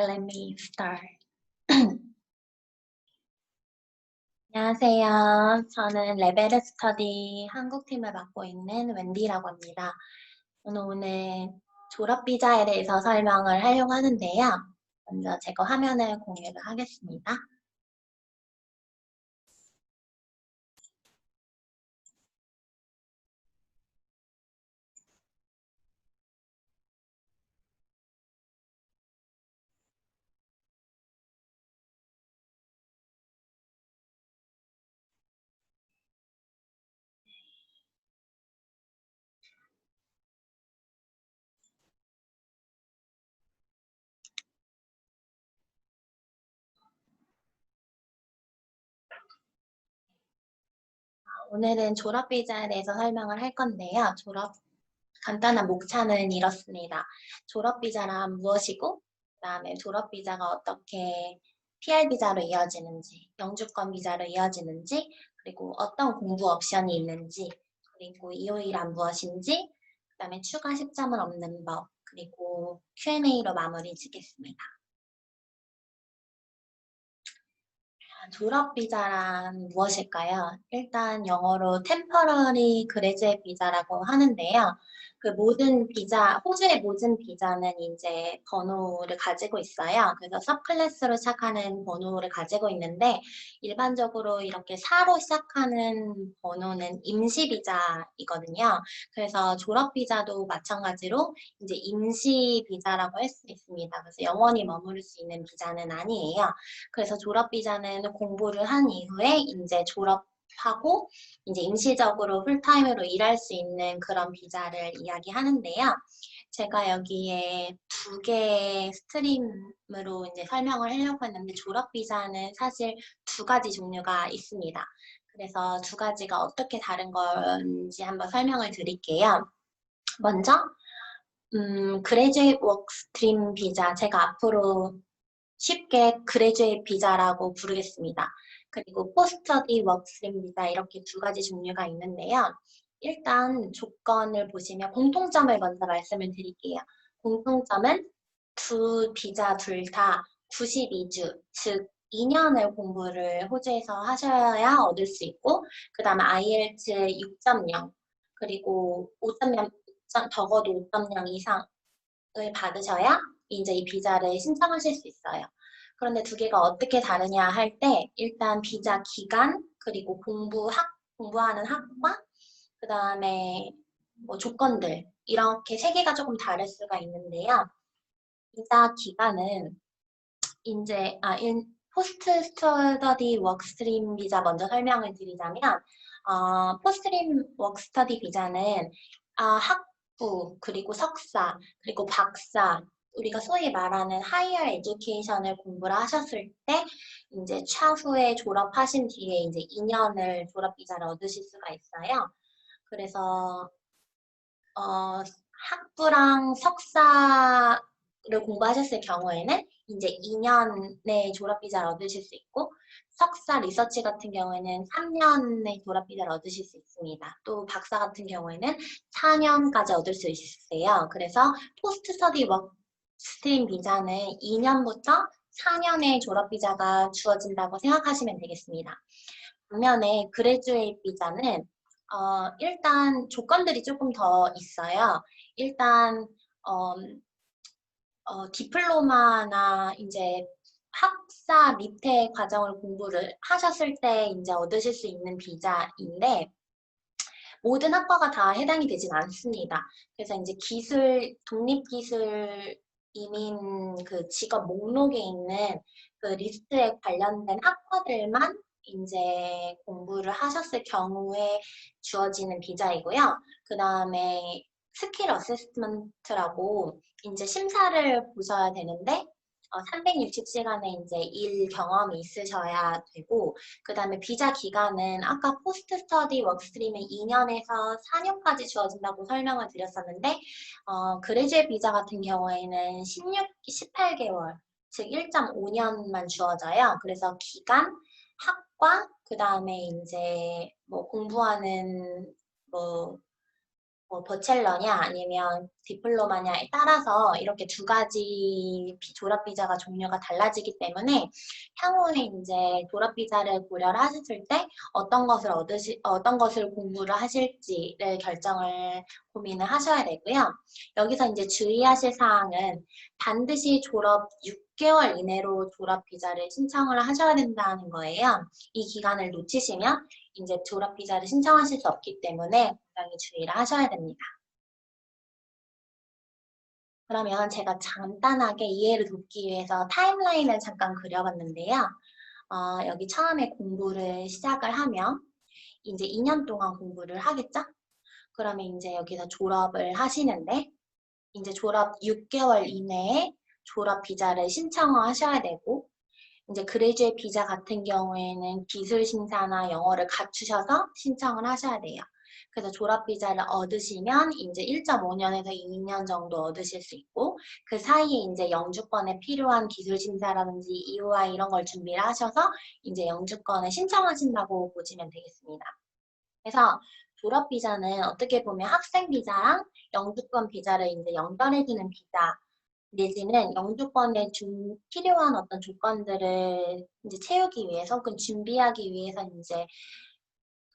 Let me start. 안녕하세요. 저는 레벨 스터디 한국팀을 맡고 있는 웬디라고 합니다. 저는 오늘 졸업비자에 대해서 설명을 하려고 하는데요. 먼저 제가 화면을 공유를 하겠습니다. 오늘은 졸업비자에 대해서 설명을 할 건데요. 간단한 목차는 이렇습니다. 졸업비자란 무엇이고, 그다음에 졸업비자가 어떻게 PR비자로 이어지는지, 영주권 비자로 이어지는지, 그리고 어떤 공부 옵션이 있는지, 그리고 EOE란 무엇인지, 그다음에 추가 시점은 없는 법, 그리고 Q&A로 마무리 짓겠습니다. 졸업비자란 무엇일까요? 일단 영어로 temporary graduate 비자라고 하는데요. 그 모든 비자, 호주의 모든 비자는 이제 번호를 가지고 있어요. 그래서 서클래스로 시작하는 번호를 가지고 있는데 일반적으로 이렇게 4로 시작하는 번호는 임시비자이거든요. 그래서 졸업비자도 마찬가지로 이제 임시비자라고 할 수 있습니다. 그래서 영원히 머무를 수 있는 비자는 아니에요. 그래서 졸업비자는 공부를 한 이후에 이제 졸업하고 이제 임시적으로 풀타임으로 일할 수 있는 그런 비자를 이야기하는데요. 제가 여기에 두 개의 스트림으로 이제 설명을 하려고 했는데 졸업비자는 사실 두 가지 종류가 있습니다. 그래서 두 가지가 어떻게 다른 건지 한번 설명을 드릴게요. 먼저 그레듀에이트 워크스트림 비자, 제가 앞으로 쉽게 그레듀에이트 비자라고 부르겠습니다. 그리고 포스터디 워크스트림 비자 이렇게 두 가지 종류가 있는데요. 일단 조건을 보시면 공통점을 먼저 말씀을 드릴게요. 공통점은 두 비자 둘 다 92주, 즉 2년을 공부를 호주에서 하셔야 얻을 수 있고 그 다음에 IELTS 6.0 그리고 5.0 적어도 5.0 이상을 받으셔야 이제 이 비자를 신청하실 수 있어요. 그런데 두 개가 어떻게 다르냐 할 때 일단 비자 기간 그리고 공부하는 학과 그 다음에 뭐 조건들 이렇게 세 개가 조금 다를 수가 있는데요. 비자 기간은 이제 포스트 스터디 워크스트림 비자 먼저 설명을 드리자면 포스트림 워크스터디 비자는 학부 그리고 석사 그리고 박사 우리가 소위 말하는 하이어 에듀케이션을 공부를 하셨을 때 이제 차후에 졸업하신 뒤에 이제 2년을 졸업 비자를 얻으실 수가 있어요. 그래서 학부랑 석사를 공부하셨을 경우에는 이제 2년의 졸업비자를 얻으실 수 있고 석사 리서치 같은 경우에는 3년의 졸업비자를 얻으실 수 있습니다. 또 박사 같은 경우에는 4년까지 얻을 수 있으세요. 그래서 포스트 스터디 워크 스트림 비자는 2년부터 4년의 졸업비자가 주어진다고 생각하시면 되겠습니다. 반면에 그레듀에이트 비자는 일단 조건들이 조금 더 있어요. 일단 디플로마나 이제 학사 밑에 과정을 공부를 하셨을 때 이제 얻으실 수 있는 비자인데 모든 학과가 다 해당이 되진 않습니다. 그래서 이제 독립기술 이민 그 직업 목록에 있는 그 리스트에 관련된 학과들만 이제 공부를 하셨을 경우에 주어지는 비자이고요. 그 다음에 스킬 어세스먼트라고 이제 심사를 보셔야 되는데 360시간의 이제 일 경험이 있으셔야 되고 그 다음에 비자 기간은 아까 포스트 스터디 워크스트림은 2년에서 4년까지 주어진다고 설명을 드렸었는데 그레듀에이트 비자 같은 경우에는 18개월 즉 1.5년만 주어져요. 그래서 기간, 학과, 그 다음에 이제 뭐 공부하는 뭐 뭐 버첼러냐 아니면 디플로마냐에 따라서 이렇게 두 가지 졸업 비자가 종류가 달라지기 때문에 향후에 이제 졸업 비자를 고려를 하셨을 때 어떤 것을 공부를 하실지를 고민을 하셔야 되고요. 여기서 이제 주의하실 사항은 반드시 졸업 6개월 이내로 졸업 비자를 신청을 하셔야 된다는 거예요. 이 기간을 놓치시면 이제 졸업 비자를 신청하실 수 없기 때문에 굉장히 주의를 하셔야 됩니다. 그러면 제가 간단하게 이해를 돕기 위해서 타임라인을 잠깐 그려봤는데요. 여기 처음에 공부를 시작을 하면 이제 2년 동안 공부를 하겠죠? 그러면 이제 여기서 졸업을 하시는데 이제 졸업 6개월 이내에 졸업 비자를 신청을 하셔야 되고 이제 그레이주에 비자 같은 경우에는 기술 심사나 영어를 갖추셔서 신청을 하셔야 돼요. 그래서 졸업 비자를 얻으시면 이제 1.5년에서 2년 정도 얻으실 수 있고 그 사이에 이제 영주권에 필요한 기술 심사라든지 EOI 이런 걸 준비를 하셔서 이제 영주권을 신청하신다고 보시면 되겠습니다. 그래서 졸업 비자는 어떻게 보면 학생 비자랑 영주권 비자를 이제 연결해주는 비자 내지는 영주권에 필요한 어떤 조건들을 이제 채우기 위해서 혹은 준비하기 위해서 이제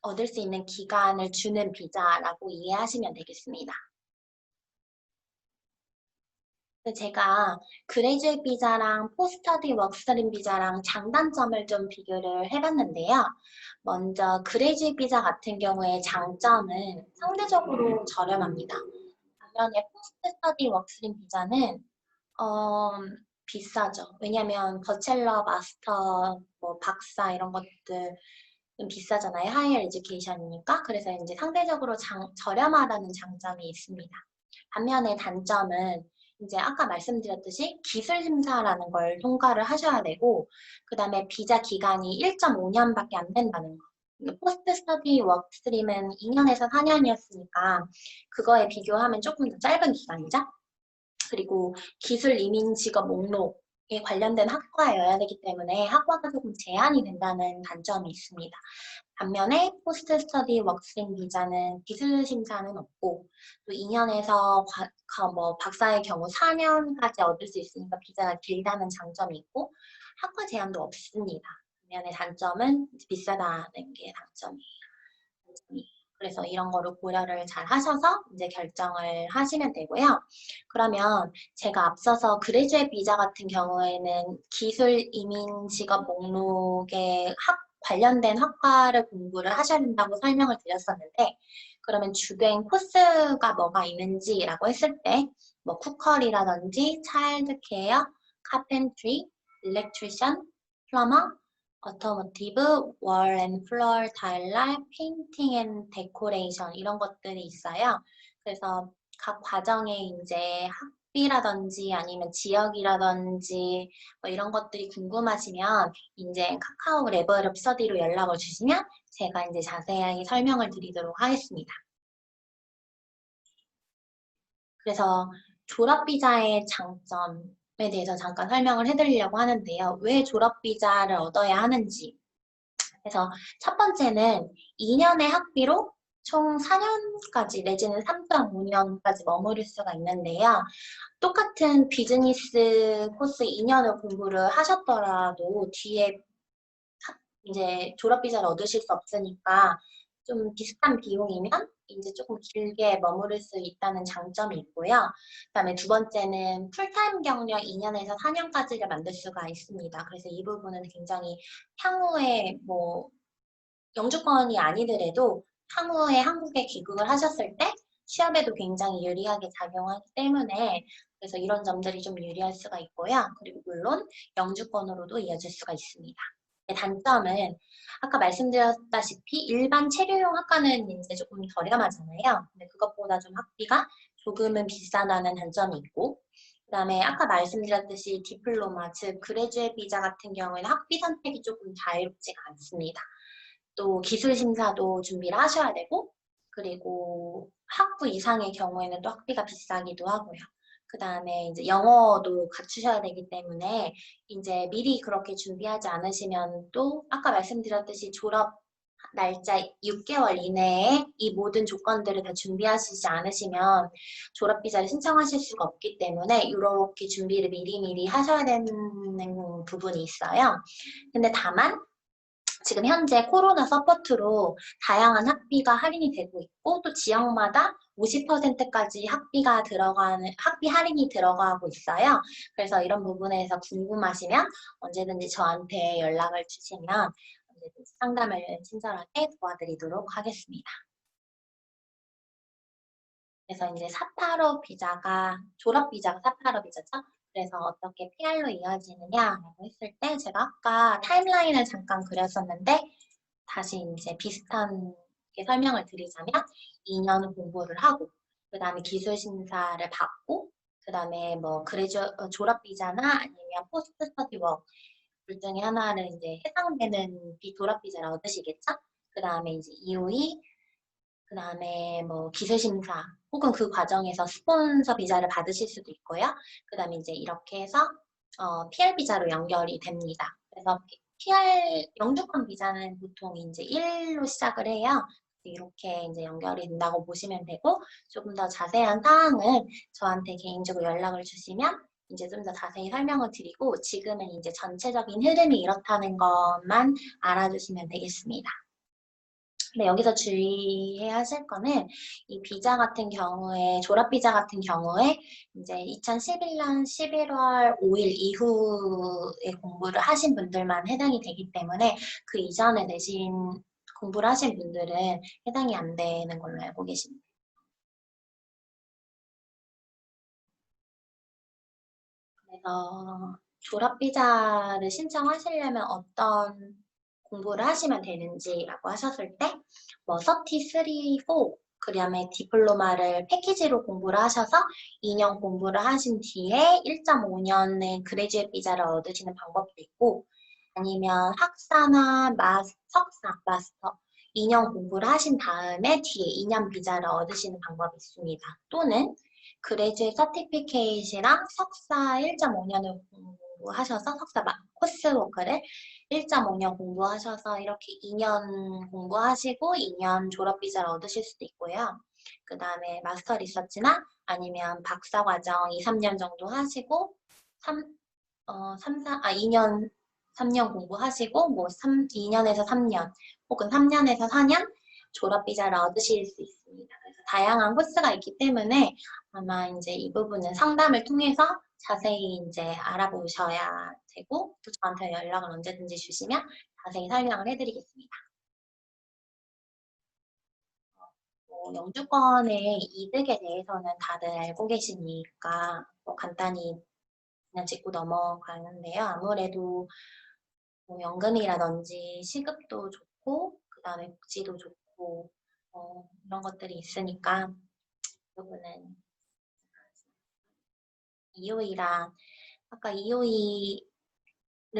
얻을 수 있는 기간을 주는 비자라고 이해하시면 되겠습니다. 제가 그레이주에이트 비자랑 포스터디 워크스터디 비자랑 장단점을 좀 비교를 해봤는데요. 먼저 그레이주에이트 비자 같은 경우에 장점은 상대적으로 저렴합니다. 반면에 포스트스터디 워크스터디 비자는 어, 비싸죠. 왜냐면 버첼러, 마스터, 뭐 박사 이런 것들 좀 비싸잖아요. 하이어 에듀케이션이니까. 그래서 이제 상대적으로 저렴하다는 장점이 있습니다. 반면에 단점은 이제 아까 말씀드렸듯이 기술 심사라는 걸 통과를 하셔야 되고 그 다음에 비자 기간이 1.5년밖에 안 된다는 거. 포스트 스터디 워크 스트림은 2년에서 4년이었으니까 그거에 비교하면 조금 더 짧은 기간이죠. 그리고 기술 이민 직업 목록에 관련된 학과여야 되기 때문에 학과가 조금 제한이 된다는 단점이 있습니다. 반면에 포스트 스터디 워크스트림 비자는 기술 심사는 없고 또 2년에서 뭐 박사의 경우 4년까지 얻을 수 있으니까 비자가 길다는 장점이 있고 학과 제한도 없습니다. 반면에 단점은 비싸다는 게 단점이에요. 그래서 이런 거를 고려를 잘 하셔서 이제 결정을 하시면 되고요. 그러면 제가 앞서서 그레이주에이트 비자 같은 경우에는 기술 이민 직업 목록에 관련된 학과를 공부를 하셔야 된다고 설명을 드렸었는데 그러면 주된 코스가 뭐가 있는지라고 했을 때 뭐 쿠커리라든지 차일드 케어, 카펜트리, 일렉트리션, 플러머, 어토모티브, 월 앤 플로어 타일러, 페인팅 앤 데코레이션 이런 것들이 있어요. 그래서 각 과정에 이제 학비라든지 아니면 지역이라든지 뭐 이런 것들이 궁금하시면 이제 카카오 레벨업 스터디로 연락을 주시면 제가 이제 자세하게 설명을 드리도록 하겠습니다. 그래서 졸업비자의 장점에 대해서 잠깐 설명을 해드리려고 하는데요. 왜 졸업비자를 얻어야 하는지. 그래서 첫 번째는 2년의 학비로 총 4년까지 내지는 3.5년까지 머무를 수가 있는데요. 똑같은 비즈니스 코스 2년을 공부를 하셨더라도 뒤에 이제 졸업비자를 얻으실 수 없으니까 좀 비슷한 비용이면 이제 조금 길게 머무를 수 있다는 장점이 있고요. 그다음에 두 번째는 풀타임 경력 2년에서 4년까지를 만들 수가 있습니다. 그래서 이 부분은 굉장히 향후에 뭐 영주권이 아니더라도 향후에 한국에 귀국을 하셨을 때 취업에도 굉장히 유리하게 작용하기 때문에 그래서 이런 점들이 좀 유리할 수가 있고요. 그리고 물론 영주권으로도 이어질 수가 있습니다. 단점은 아까 말씀드렸다시피 일반 체류용 학과는 이제 조금 저렴하잖아요. 근데 그것보다 좀 학비가 조금은 비싸다는 단점이 있고 그 다음에 아까 말씀드렸듯이 디플로마, 즉 그레주에 비자 같은 경우에는 학비 선택이 조금 자유롭지가 않습니다. 또 기술 심사도 준비를 하셔야 되고 그리고 학부 이상의 경우에는 또 학비가 비싸기도 하고요. 그 다음에 이제 영어도 갖추셔야 되기 때문에 이제 미리 그렇게 준비하지 않으시면 또 아까 말씀드렸듯이 졸업 날짜 6개월 이내에 이 모든 조건들을 다 준비하시지 않으시면 졸업비자를 신청하실 수가 없기 때문에 이렇게 준비를 미리미리 하셔야 되는 부분이 있어요. 근데 다만 지금 현재 코로나 서포트로 다양한 학비가 할인이 되고 있고 또 지역마다 50%까지 학비 할인이 들어가고 있어요. 그래서 이런 부분에서 궁금하시면 언제든지 저한테 연락을 주시면 언제든지 상담을 친절하게 도와드리도록 하겠습니다. 그래서 이제 485 비자가 졸업 비자가 485 비자죠. 그래서 어떻게 PR로 이어지느냐라고 했을 때 제가 아까 타임라인을 잠깐 그렸었는데 다시 이제 비슷한 설명을 드리자면 2년 공부를 하고 그 다음에 기술 심사를 받고 그 다음에 뭐 졸업 비자나 아니면 포스트 스터디 워크 둘 중에 하나를 이제 해당되는 졸업 비자를 얻으시겠죠? 그 다음에 이제 EOE 그 다음에 뭐 기술 심사 혹은 그 과정에서 스폰서 비자를 받으실 수도 있고요. 그 다음에 이제 이렇게 해서 PR 비자로 연결이 됩니다. 그래서 영주권 비자는 보통 이제 1로 시작을 해요. 이렇게 이제 연결이 된다고 보시면 되고 조금 더 자세한 사항은 저한테 개인적으로 연락을 주시면 이제 좀 더 자세히 설명을 드리고 지금은 이제 전체적인 흐름이 이렇다는 것만 알아주시면 되겠습니다. 근데 여기서 주의해야 하실 거는 이 비자 같은 경우에 졸업 비자 같은 경우에 이제 2011년 11월 5일 이후에 공부를 하신 분들만 해당이 되기 때문에 그 이전에 내신 공부를 하신 분들은 해당이 안 되는 걸로 알고 계십니다. 그래서 졸업 비자를 신청하시려면 어떤 공부를 하시면 되는지라고 하셨을 때, 뭐, 33, 4, 그다음에 디플로마를 패키지로 공부를 하셔서 2년 공부를 하신 뒤에 1.5년의 그레지엣 비자를 얻으시는 방법도 있고, 아니면 학사나 석사, 마스터 2년 공부를 하신 다음에 뒤에 2년 비자를 얻으시는 방법이 있습니다. 또는 그레지엣 서티피케이트랑 석사 1.5년을 공부하셔서 코스워크를 1.5년 공부하셔서 이렇게 2년 공부하시고 2년 졸업 비자를 얻으실 수도 있고요. 그 다음에 마스터 리서치나 아니면 박사 과정 2, 3년 정도 하시고 2년 3년 공부하시고 뭐 2년에서 3년 혹은 3년에서 4년 졸업 비자를 얻으실 수 있습니다. 그래서 다양한 코스가 있기 때문에 아마 이제 이 부분은 상담을 통해서 자세히 이제 알아보셔야 되고 또 저한테 연락을 언제든지 주시면 자세히 설명을 해드리겠습니다. 영주권의 이득에 대해서는 다들 알고 계시니까 뭐 간단히 그냥 짚고 넘어가는데요. 아무래도 뭐 연금이라든지 시급도 좋고 그 다음에 복지도 좋고 이런 것들이 있으니까 이 부분은 EOE랑 아까 EOE를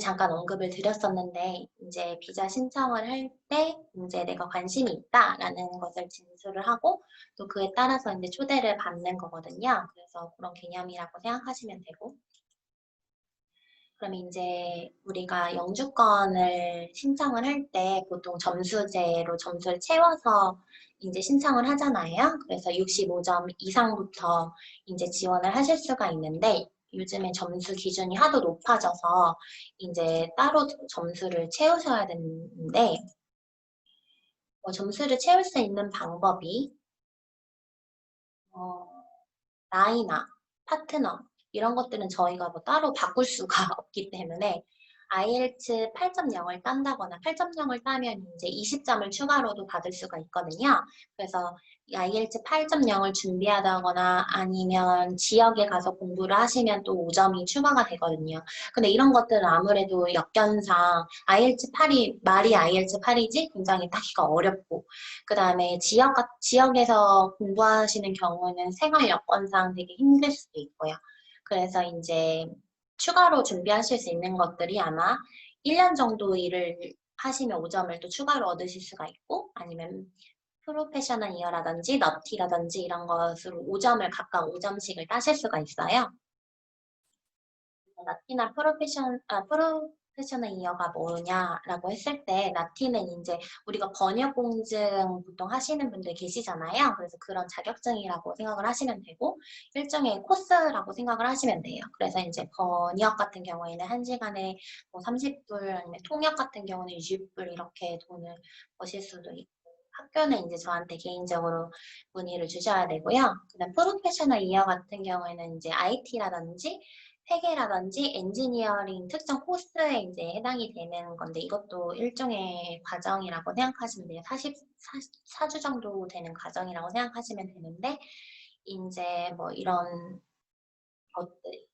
잠깐 언급을 드렸었는데 이제 비자 신청을 할 때 이제 내가 관심이 있다라는 것을 진술을 하고 또 그에 따라서 이제 초대를 받는 거거든요. 그래서 그런 개념이라고 생각하시면 되고 그럼 이제 우리가 영주권을 신청을 할 때 보통 점수제로 점수를 채워서 이제 신청을 하잖아요. 그래서 65점 이상부터 이제 지원을 하실 수가 있는데 요즘에 점수 기준이 하도 높아져서 이제 따로 점수를 채우셔야 되는데 점수를 채울 수 있는 방법이 어, 나이나 파트너 이런 것들은 저희가 뭐 따로 바꿀 수가 없기 때문에 IELTS 8.0을 딴다거나 8.0을 따면 이제 20점을 추가로도 받을 수가 있거든요. 그래서 IELTS 8.0을 준비하다거나 아니면 지역에 가서 공부를 하시면 또 5점이 추가가 되거든요. 근데 이런 것들은 아무래도 역견상 IELTS 8이 말이 IELTS 8이지 굉장히 따기가 어렵고 그 다음에 지역에서 공부하시는 경우는 생활 여건상 되게 힘들 수도 있고요. 그래서 이제 추가로 준비하실 수 있는 것들이 아마 1년 정도 일을 하시면 5점을 또 추가로 얻으실 수가 있고 아니면 프로페셔널 이어라든지 너티라든지 이런 것으로 5점을 각각 5점씩을 따실 수가 있어요. 너티나 프로페셔널 이어가 뭐냐라고 했을 때 나티는 이제 우리가 번역 공증 보통 하시는 분들 계시잖아요. 그래서 그런 자격증이라고 생각을 하시면 되고 일종의 코스라고 생각을 하시면 돼요. 그래서 이제 번역 같은 경우에는 1시간에 뭐 30불 아니면 통역 같은 경우는 20불 이렇게 돈을 버실 수도 있고 학교는 이제 저한테 개인적으로 문의를 주셔야 되고요. 그다음 프로페셔널 이어 같은 경우에는 이제 IT라든지 회계라든지 엔지니어링 특정 코스에 이제 해당이 되는 건데 이것도 일종의 과정이라고 생각하시면 돼요. 44주 정도 되는 과정이라고 생각하시면 되는데 이제 뭐 이런 것들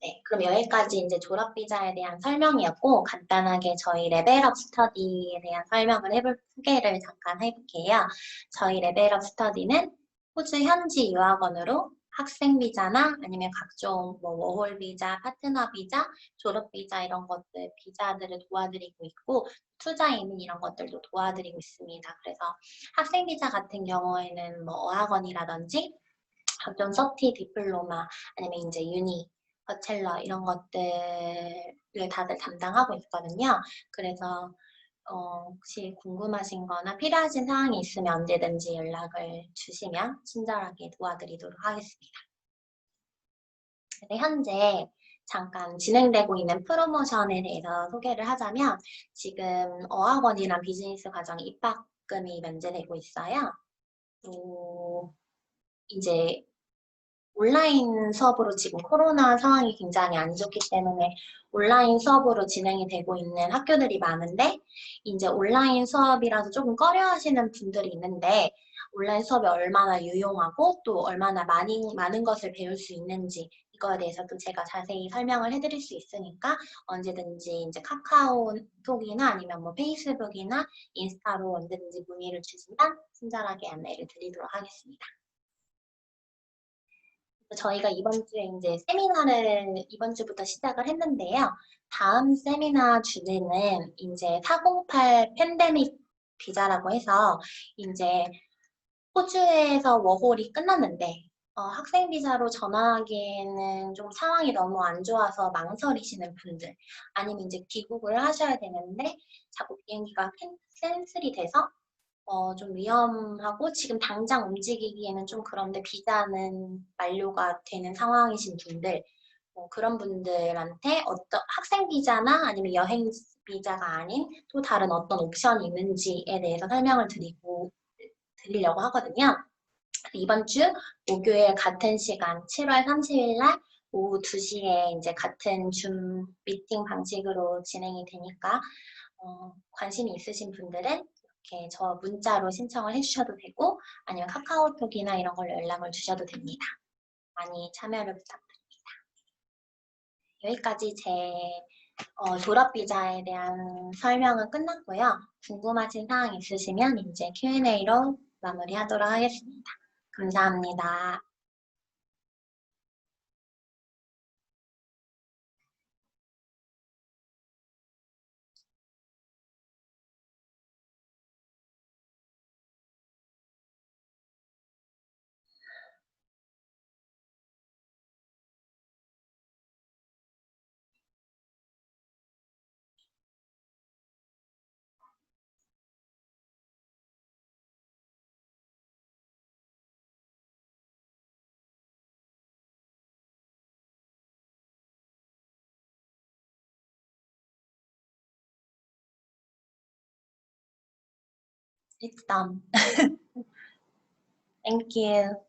네, 그럼 여기까지 이제 졸업 비자에 대한 설명이었고 간단하게 저희 레벨업 스터디에 대한 소개를 잠깐 해볼게요. 저희 레벨업 스터디는 호주 현지 유학원으로 학생 비자나 아니면 각종 뭐 워홀 비자, 파트너 비자, 졸업 비자 이런 것들 비자들을 도와드리고 있고 투자 이민 이런 것들도 도와드리고 있습니다. 그래서 학생 비자 같은 경우에는 뭐 어학원이라든지 각종 서티, 디플로마 아니면 이제 유니 버첼러 이런 것들을 다들 담당하고 있거든요. 그래서 혹시 궁금하신 거나 필요하신 사항이 있으면 언제든지 연락을 주시면 친절하게 도와드리도록 하겠습니다. 현재 잠깐 진행되고 있는 프로모션에 대해서 소개를 하자면 지금 어학원이랑 비즈니스 과정 입학금이 면제되고 있어요. 이제 온라인 수업으로 지금 코로나 상황이 굉장히 안 좋기 때문에 온라인 수업으로 진행이 되고 있는 학교들이 많은데 이제 온라인 수업이라서 조금 꺼려하시는 분들이 있는데 온라인 수업이 얼마나 유용하고 또 얼마나 많은 것을 배울 수 있는지 이거에 대해서도 제가 자세히 설명을 해드릴 수 있으니까 언제든지 이제 카카오톡이나 아니면 뭐 페이스북이나 인스타로 언제든지 문의를 주시면 친절하게 안내를 드리도록 하겠습니다. 저희가 이번 주에 이제 세미나를 이번 주부터 시작을 했는데요. 다음 세미나 주제는 이제 408 팬데믹 비자라고 해서 이제 호주에서 워홀이 끝났는데 학생 비자로 전환하기에는 좀 상황이 너무 안 좋아서 망설이시는 분들 아니면 이제 귀국을 하셔야 되는데 자꾸 비행기가 캔슬이 돼서 좀 위험하고 지금 당장 움직이기에는 좀 그런데 비자는 만료가 되는 상황이신 분들, 그런 분들한테 어떤 학생 비자나 아니면 여행 비자가 아닌 또 다른 어떤 옵션이 있는지에 대해서 설명을 드리려고 하거든요. 이번 주 목요일 같은 시간 7월 30일 날 오후 2시에 이제 같은 줌 미팅 방식으로 진행이 되니까 관심이 있으신 분들은 이렇게 저 문자로 신청을 해주셔도 되고 아니면 카카오톡이나 이런 걸로 연락을 주셔도 됩니다. 많이 참여를 부탁드립니다. 여기까지 제 졸업 비자에 대한 설명은 끝났고요. 궁금하신 사항 있으시면 이제 Q&A로 마무리하도록 하겠습니다. 감사합니다. It's done. Thank you.